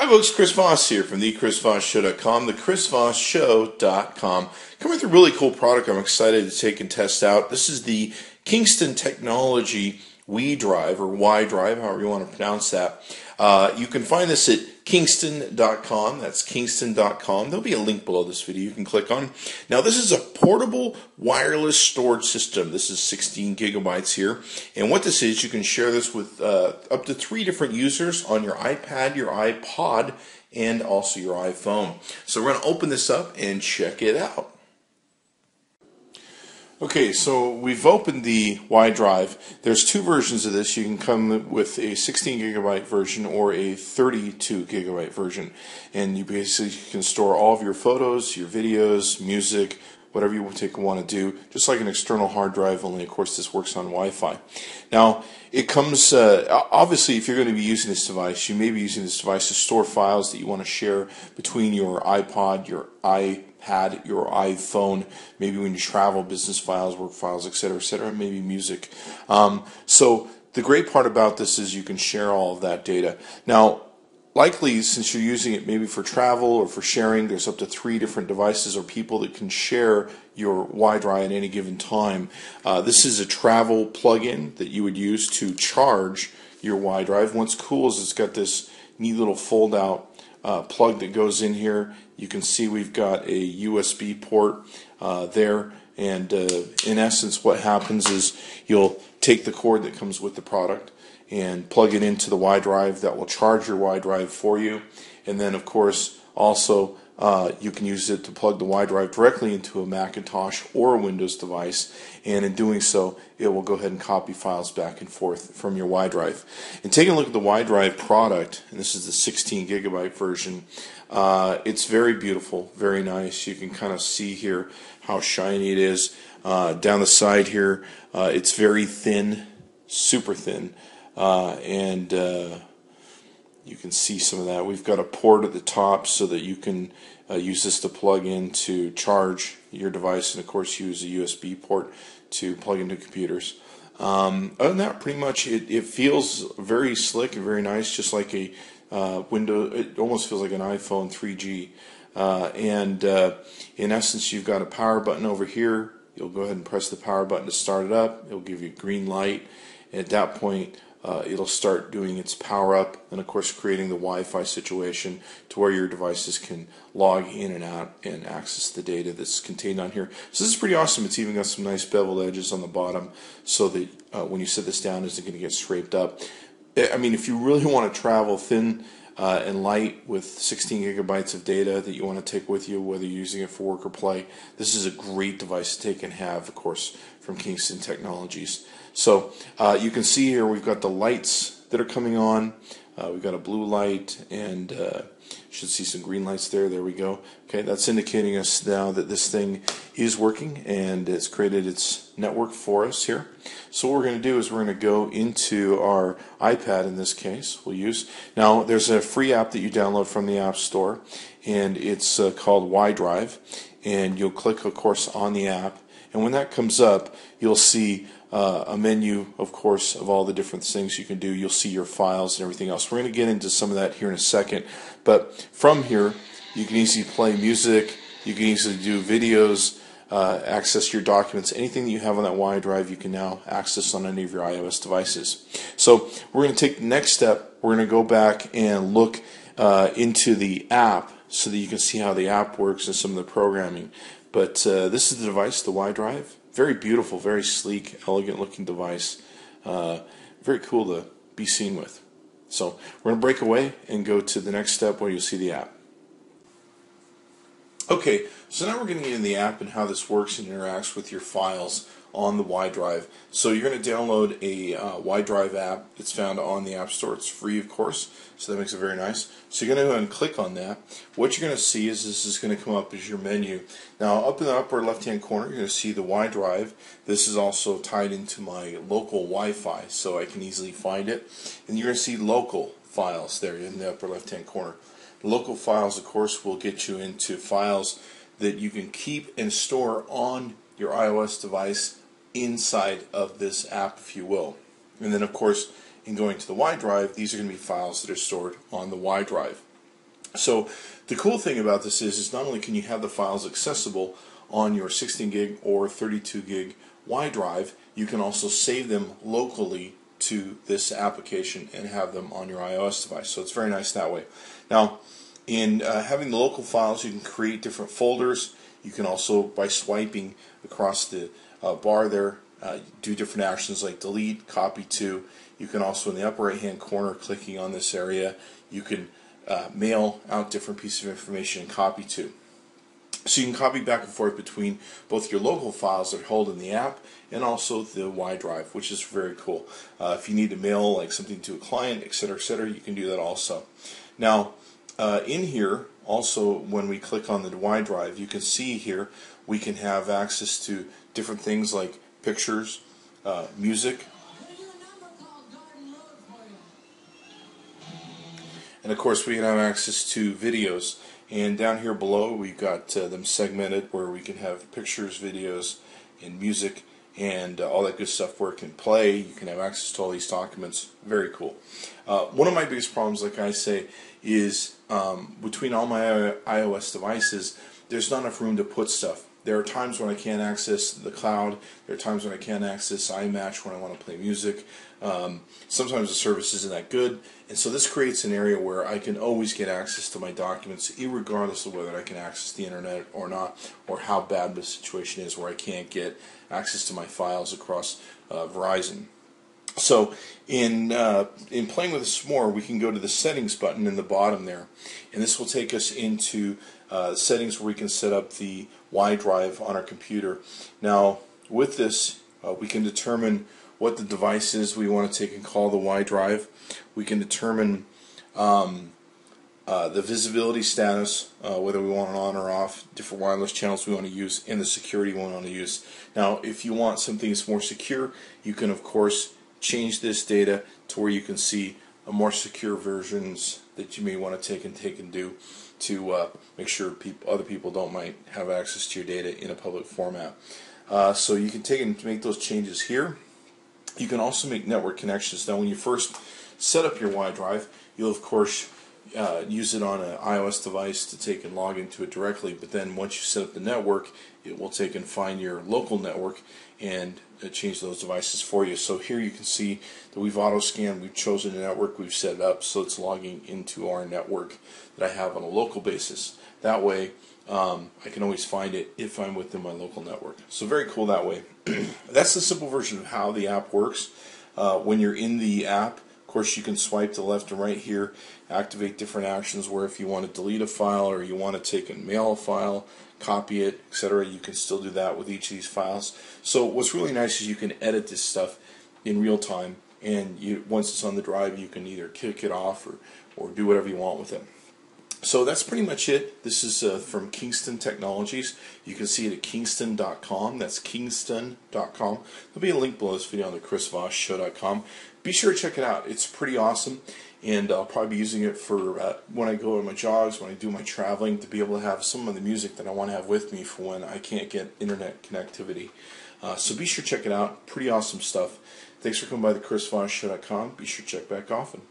folks, Chris Voss here from the ChrisVossShow.com, the ChrisVossShow.com. Coming with a really cool product I'm excited to take and test out. This is the Kingston Technology Wi-Drive, or Y-Drive, however you want to pronounce that. You can find this at Kingston.com. That's Kingston.com. There'll be a link below this video you can click on. Now, this is a portable wireless storage system. This is 16 gigabytes here. And what this is, you can share this with up to 3 different users on your iPad, your iPod, and also your iPhone. So we're going to open this up and check it out. Okay, so we've opened the Y-Drive. There's 2 versions of this. You can come with a 16 gigabyte version or a 32 gigabyte version. And you basically can store all of your photos, your videos, music, whatever you want to do, just like an external hard drive, only of course this works on Wi-Fi. Now, it comes, obviously if you're going to be using this device, you may be using this device to store files that you want to share between your iPod, your iPad, your iPhone, maybe when you travel, business files, work files, etc., maybe music. So the great part about this is you can share all of that data. Now, likely, since you're using it maybe for travel or for sharing, there's up to 3 different devices or people that can share your Y-Drive at any given time. This is a travel plug-in that you would use to charge your Y-Drive. What's cool is it's got this neat little fold-out plug that goes in here. You can see we've got a USB port there, and in essence what happens is you'll take the cord that comes with the product and plug it into the Y-Drive. That will charge your Y-Drive for you, and then of course also you can use it to plug the Y-Drive directly into a Macintosh or a Windows device, and in doing so it will go ahead and copy files back and forth from your Y-Drive. And taking a look at the Y-Drive product, and this is the 16 gigabyte version, it's very beautiful, very nice. You can kind of see here how shiny it is. Down the side here, it's very thin, super thin. And you can see some of that. We've got a port at the top so that you can use this to plug in to charge your device, and of course use a USB port to plug into computers. Other than that, pretty much it feels very slick and very nice, just like a Windows. It almost feels like an iPhone 3G. And in essence, you've got a power button over here. You'll go ahead and press the power button to start it up. It'll give you a green light, and at that point it'll start doing its power up, and of course creating the Wi-Fi situation to where your devices can log in and out and access the data that's contained on here. So this is pretty awesome. It's even got some nice beveled edges on the bottom so that when you set this down, it isn't going to get scraped up. I mean, if you really want to travel thin and light with 16 gigabytes of data that you want to take with you, whether you're using it for work or play, this is a great device to take and have, of course, from Kingston Technologies. So you can see here we've got the lights that are coming on. We've got a blue light, and should see some green lights there. There we go. Okay, that's indicating us now that this thing is working and it's created its network for us here. So what we're going to do is we're going to go into our iPad, in this case we'll use. Now there's a free app that you download from the App Store, and it's called Y-Drive, and you'll click of course on the app, and when that comes up you'll see a menu, of course, of all the different things you can do. You'll see your files and everything else. We're going to get into some of that here in a second, but from here you can easily play music, you can easily do videos, access your documents. Anything that you have on that Y-Drive you can now access on any of your iOS devices. So we're going to take the next step. We're going to go back and look into the app so that you can see how the app works and some of the programming. But this is the device, the Y-Drive. Very beautiful, very sleek, elegant looking device. Very cool to be seen with. So we're going to break away and go to the next step where you'll see the app. Okay, so now we're getting into the app and how this works and interacts with your files on the Y-Drive. So you're going to download a Y-Drive app. It's found on the App Store. It's free, of course, so that makes it very nice. So you're going to go ahead and click on that. What you're going to see is this is going to come up as your menu. Now, up in the upper left-hand corner, you're going to see the Y-Drive. This is also tied into my local Wi-Fi, so I can easily find it. And you're going to see local files there in the upper left-hand corner. Local files, of course, will get you into files that you can keep and store on your iOS device inside of this app, if you will. And then, of course, in going to the Y-Drive, these are going to be files that are stored on the Y-Drive. So the cool thing about this is not only can you have the files accessible on your 16 gig or 32 gig Y drive, you can also save them locally to this application and have them on your iOS device. So it's very nice that way. Now, in having the local files, you can create different folders. You can also, by swiping across the bar there, do different actions like delete, copy to. You can also, in the upper right hand corner, clicking on this area, you can mail out different pieces of information and copy to. So you can copy back and forth between both your local files that hold in the app and also the Y drive, which is very cool. If you need to mail like something to a client, etc., you can do that also. Now, in here, also when we click on the Y drive, you can see here we can have access to different things like pictures, music, and of course we can have access to videos. And down here below we've got them segmented where we can have pictures, videos, and music, and all that good stuff where it can play. You can have access to all these documents. Very cool. One of my biggest problems, like I say, is between all my iOS devices, there's not enough room to put stuff. There are times when I can't access the cloud. There are times when I can't access iMatch when I want to play music. Sometimes the service isn't that good, and so this creates an area where I can always get access to my documents, regardless of whether I can access the internet or not, or how bad the situation is where I can't get access to my files across Verizon. So in playing with this more, we can go to the settings button in the bottom there, and this will take us into settings where we can set up the Y drive on our computer. Now with this, we can determine what the device is we want to take and call the Y drive. We can determine the visibility status, whether we want it on or off, different wireless channels we want to use, and the security we want to use. Now, if you want something that's more secure, you can of course change this data to where you can see more secure versions that you may want to take and do to make sure other people don't might have access to your data in a public format. So you can take and make those changes here. You can also make network connections. Now, when you first set up your Y drive, you'll of course use it on an iOS device to take and log into it directly, but then once you set up the network, it will take and find your local network and change those devices for you. So here you can see that we've auto-scanned, we've chosen a network, we've set it up so it's logging into our network that I have on a local basis. That way I can always find it if I'm within my local network. So very cool that way. That's the simple version of how the app works. When you're in the app, of course you can swipe to the left and right here, activate different actions where if you want to delete a file or you want to take and mail a file, copy it, etc., you can still do that with each of these files. So what's really nice is you can edit this stuff in real time, and once it's on the drive you can either kick it off or do whatever you want with it. So that's pretty much it. This is from Kingston Technologies. You can see it at kingston.com. That's kingston.com. There'll be a link below this video on the chrisvossshow.com. Be sure to check it out. It's pretty awesome, and I'll probably be using it for when I go on my jogs, when I do my traveling, to be able to have some of the music that I want to have with me for when I can't get internet connectivity. So be sure to check it out. Pretty awesome stuff. Thanks for coming by the chrisvossshow.com. Be sure to check back often.